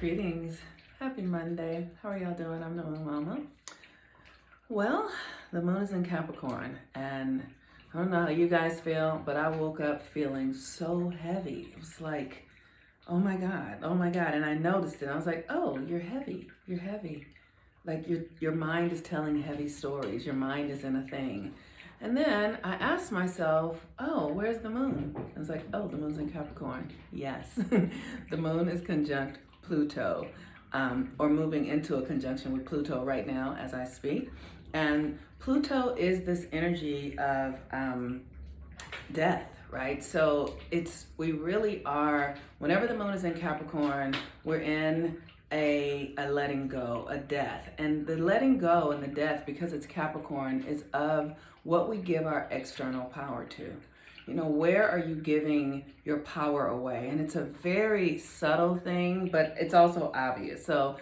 Greetings. Happy Monday. How are y'all doing? I'm doing Mama. Well, the moon is in Capricorn, and I don't know how you guys feel, but I woke up feeling so heavy. It was like, oh my God, oh my God. And I noticed it. I was like, oh, you're heavy. You're heavy. Like your mind is telling heavy stories. Your mind is in a thing. And then I asked myself, oh, where's the moon? I was like, oh, the moon's in Capricorn. Yes, the moon is conjunct Pluto, or moving into a conjunction with Pluto right now as I speak. And Pluto is this energy of death, right? So we really are, whenever the moon is in Capricorn, we're in a letting go, a death. And the letting go and the death, because it's Capricorn, is of what we give our external power to. You know, where are you giving your power away? And it's a very subtle thing, but it's also obvious. So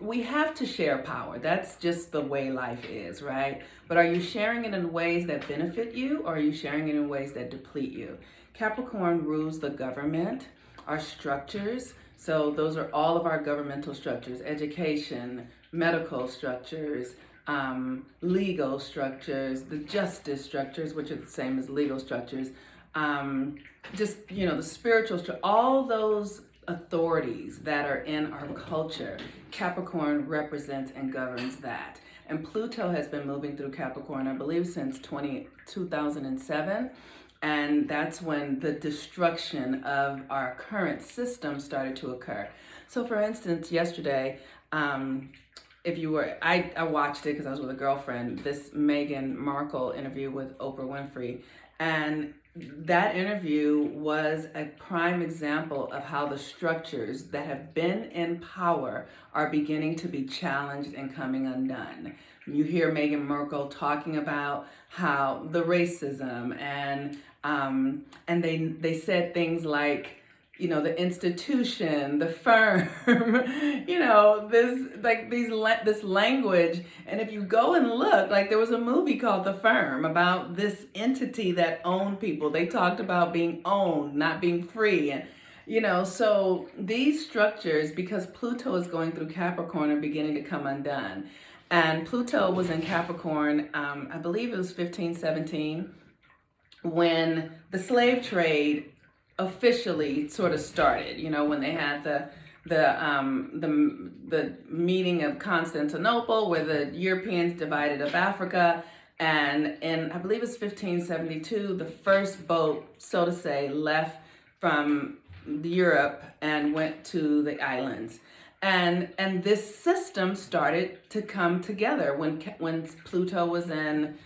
we have to share power. That's just the way life is, right? But are you sharing it in ways that benefit you, or are you sharing it in ways that deplete you? Capricorn rules the government, our structures. So those are all of our governmental structures: education, medical structures, legal structures, the justice structures, which are the same as legal structures, the spiritual structure, all those authorities that are in our culture. Capricorn represents and governs that. And Pluto has been moving through Capricorn, I believe, since 2007. And that's when the destruction of our current system started to occur. So for instance, yesterday, I watched it because I was with a girlfriend, this Meghan Markle interview with Oprah Winfrey. And that interview was a prime example of how the structures that have been in power are beginning to be challenged and coming undone. You hear Meghan Markle talking about how the racism and they said things like, you know, the institution, the firm, you know, this language. And if you go and look, like there was a movie called The Firm about this entity that owned people. They talked about being owned, not being free. And, you know, so these structures, because Pluto is going through Capricorn, are beginning to come undone. And Pluto was in Capricorn, I believe it was 1517, when the slave trade officially sort of started. You know, when they had the meeting of Constantinople, where the Europeans divided up Africa, and in, I believe it's 1572, the first boat, so to say, left from Europe and went to the islands. And this system started to come together when Pluto was in.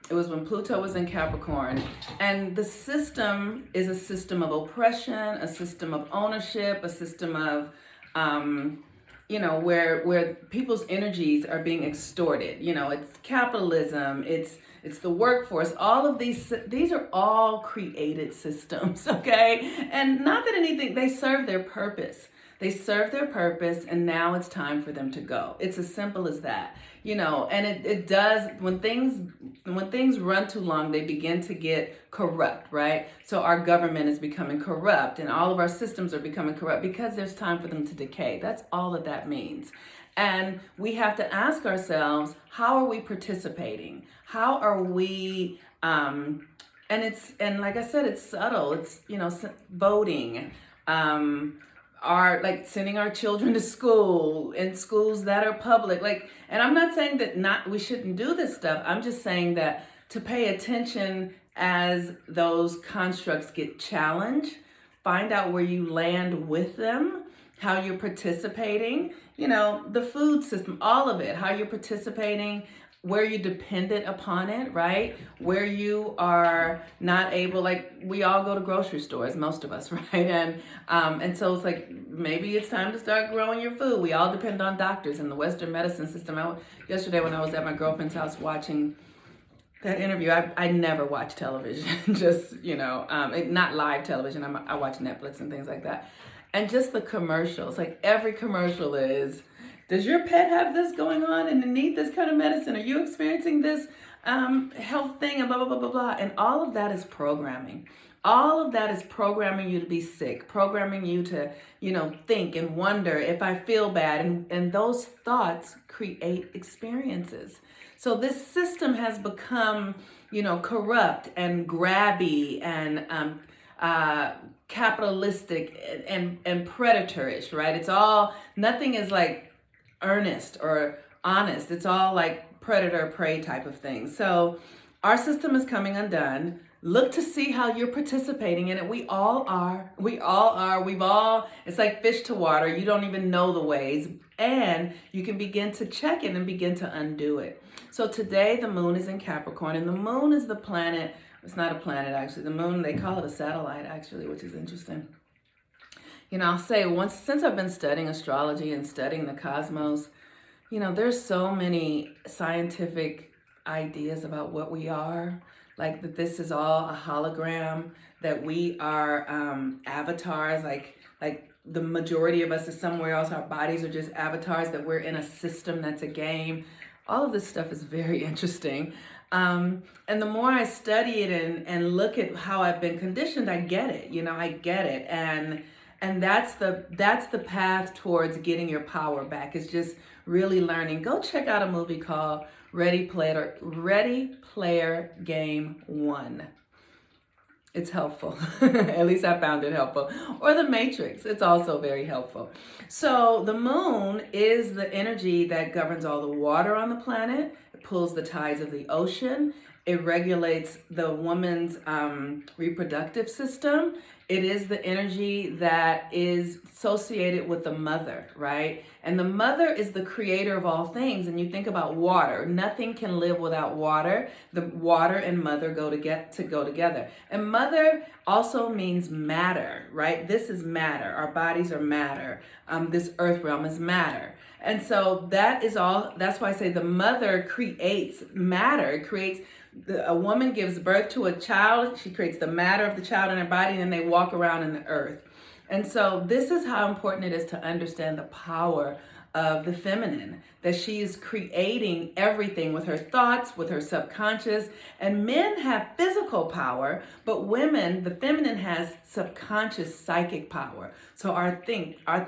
It was when Pluto was in Capricorn. And the system is a system of oppression, a system of ownership, a system of, where people's energies are being extorted. You know, it's capitalism, it's the workforce. All of these are all created systems, okay? And not that anything, they serve their purpose. They serve their purpose, and now it's time for them to go. It's as simple as that, you know. And it does, when things run too long, they begin to get corrupt, right? So our government is becoming corrupt, and all of our systems are becoming corrupt because there's time for them to decay. That's all that means. And we have to ask ourselves, how are we participating? How are we? And like I said, it's subtle. It's, you know, voting. Like sending our children to school in schools that are public, and I'm not saying that we shouldn't do this stuff. I'm just saying that to pay attention as those constructs get challenged, find out where you land with them, how you're participating, you know, the food system, all of it, how you're participating, where you're dependent upon it, right? Where you are not able, like we all go to grocery stores, most of us, right? And so it's like, maybe it's time to start growing your food. We all depend on doctors and the Western medicine system. Yesterday when I was at my girlfriend's house watching that interview, I never watch television, just, you know, not live television. I watch Netflix and things like that. And just the commercials, like every commercial is, does your pet have this going on and need this kind of medicine? Are you experiencing this health thing and blah, blah, blah, blah, blah. And all of that is programming. All of that is programming you to be sick, programming you to, think and wonder if I feel bad. And those thoughts create experiences. So this system has become, corrupt and grabby and capitalistic and predatorish, right? It's all, nothing is like earnest or honest. It's all like predator prey type of thing. So our system is coming undone. Look to see how you're participating in it. We all are. It's like fish to water. You don't even know the ways. And you can begin to check it and begin to undo it. So today the moon is in Capricorn, and the moon is the planet. It's not a planet, actually. The moon, they call it a satellite, actually, which is interesting. I'll say since I've been studying astrology and studying the cosmos, there's so many scientific ideas about what we are, like that this is all a hologram, that we are avatars, like the majority of us is somewhere else. Our bodies are just avatars, that we're in a system that's a game. All of this stuff is very interesting. And the more I study it and look at how I've been conditioned, I get it. I get it. And that's the path towards getting your power back. It's just really learning. Go check out a movie called Ready Player Game 1. It's helpful. At least I found it helpful. Or The Matrix. It's also very helpful. So the moon is the energy that governs all the water on the planet. It pulls the tides of the ocean. It regulates the woman's reproductive system. It is the energy that is associated with the mother, right? And the mother is the creator of all things. And you think about water. Nothing can live without water. The water and mother go together. And mother also means matter, right? This is matter. Our bodies are matter. This earth realm is matter. And so that's why I say the mother creates matter. It creates, a woman gives birth to a child. She creates the matter of the child in her body, and then they walk around in the earth. And so this is how important it is to understand the power of the feminine, that she is creating everything with her thoughts, with her subconscious. And men have physical power, but women, the feminine, has subconscious psychic power. So our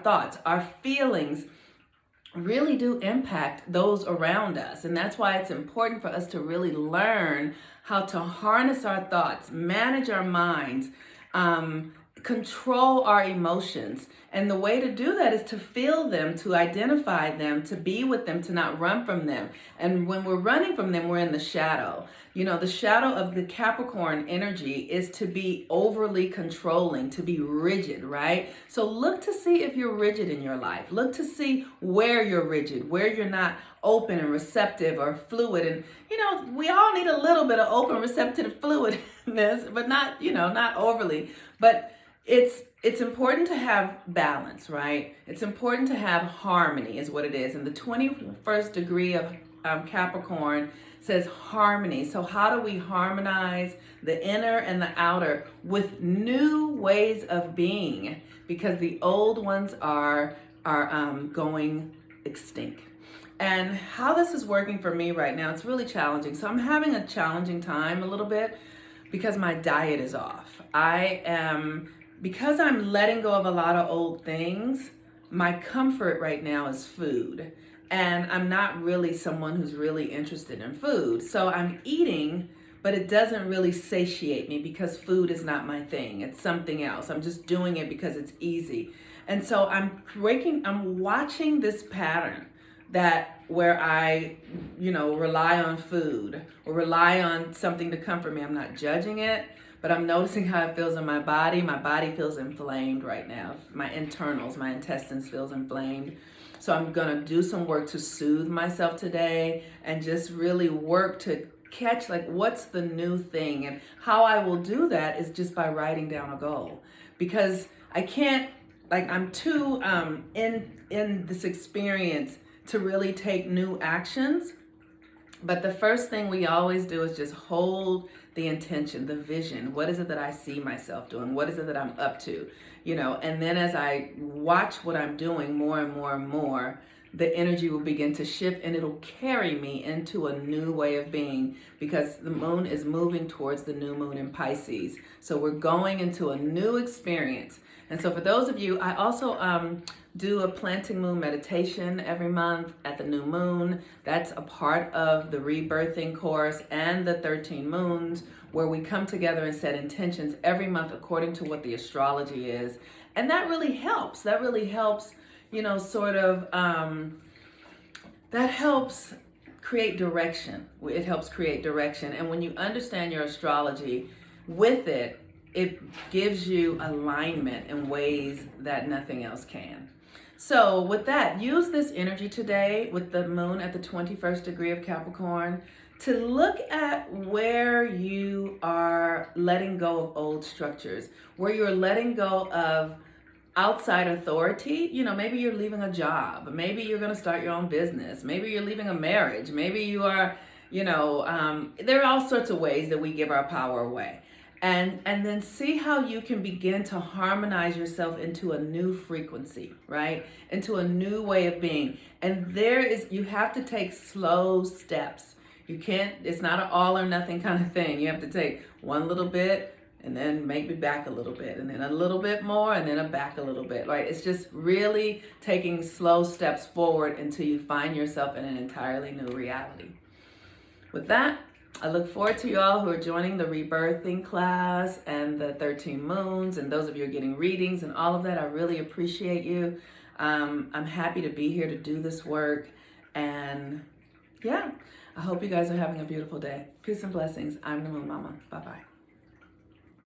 thoughts, our feelings really do impact those around us. And that's why it's important for us to really learn how to harness our thoughts, manage our minds, control our emotions. And the way to do that is to feel them, to identify them, to be with them, to not run from them. And when we're running from them, we're in the shadow. The shadow of the Capricorn energy is to be overly controlling, to be rigid, right? So look to see if you're rigid in your life. Look to see where you're rigid, where you're not open and receptive or fluid. And, we all need a little bit of open, receptive fluidness, but not overly. But it's important to have balance, right? It's important to have harmony is what it is. And the 21st degree of Capricorn says harmony. So how do we harmonize the inner and the outer with new ways of being? Because the old ones are going extinct. And how this is working for me right now, it's really challenging. So I'm having a challenging time a little bit because my diet is off. Because I'm letting go of a lot of old things, my comfort right now is food. And I'm not really someone who's really interested in food. So I'm eating, but it doesn't really satiate me because food is not my thing. It's something else. I'm just doing it because it's easy. And so I'm watching this pattern where I, rely on food or rely on something to comfort me. I'm not judging it, but I'm noticing how it feels in my body. My body feels inflamed right now. My internals, my intestines feels inflamed. So I'm gonna do some work to soothe myself today and just really work to catch what's the new thing. And how I will do that is just by writing down a goal, because I can't, I'm too in this experience to really take new actions. But the first thing we always do is just hold the intention, the vision. What is it that I see myself doing? What is it that I'm up to? And then as I watch what I'm doing more and more and more, the energy will begin to shift and it'll carry me into a new way of being, because the moon is moving towards the new moon in Pisces. So we're going into a new experience. And so for those of you, I also do a planting moon meditation every month at the new moon. That's a part of the rebirthing course and the 13 moons, where we come together and set intentions every month according to what the astrology is. And that really helps. That really helps, that helps create direction. It helps create direction. And when you understand your astrology with it, it gives you alignment in ways that nothing else can. So with that, use this energy today with the moon at the 21st degree of Capricorn to look at where you are letting go of old structures, where you're letting go of outside authority. Maybe you're leaving a job, maybe you're going to start your own business, maybe you're leaving a marriage, maybe you are, there are all sorts of ways that we give our power away. And then see how you can begin to harmonize yourself into a new frequency, right? Into a new way of being. And you have to take slow steps. It's not an all or nothing kind of thing. You have to take one little bit and then maybe back a little bit, and then a little bit more, and then back a little bit, right? It's just really taking slow steps forward until you find yourself in an entirely new reality. With that, I look forward to you all who are joining the rebirthing class and the 13 moons, and those of you who are getting readings and all of that. I really appreciate you. I'm happy to be here to do this work. And yeah, I hope you guys are having a beautiful day. Peace and blessings. I'm the Moon Mama. Bye-bye.